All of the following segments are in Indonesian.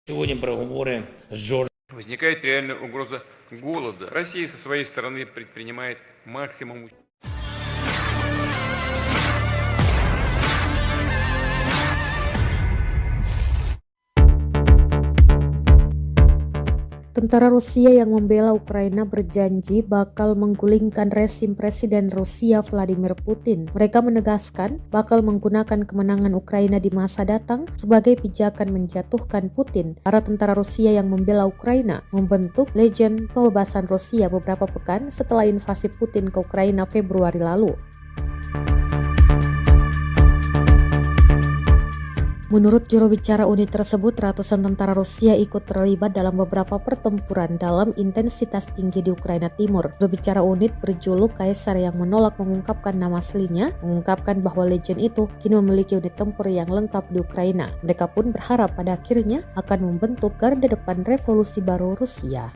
Сегодня переговоры с Джорджией. Возникает реальная угроза голода. Россия со своей стороны предпринимает максимум. Tentara Rusia yang membela Ukraina berjanji bakal menggulingkan rezim Presiden Rusia Vladimir Putin. Mereka menegaskan bakal menggunakan kemenangan Ukraina di masa datang sebagai pijakan menjatuhkan Putin. Para tentara Rusia yang membela Ukraina membentuk Legion Pembebasan Rusia beberapa pekan setelah invasi Putin ke Ukraina Februari lalu. Menurut juru bicara unit tersebut, ratusan tentara Rusia ikut terlibat dalam beberapa pertempuran dalam intensitas tinggi di Ukraina Timur. Juru bicara unit berjuluk Kaisar yang menolak mengungkapkan nama aslinya, mengungkapkan bahwa Legion itu kini memiliki unit tempur yang lengkap di Ukraina. Mereka pun berharap pada akhirnya akan membentuk garda depan revolusi baru Rusia.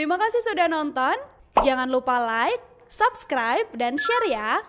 Terima kasih sudah nonton. Jangan lupa like, subscribe, dan share ya.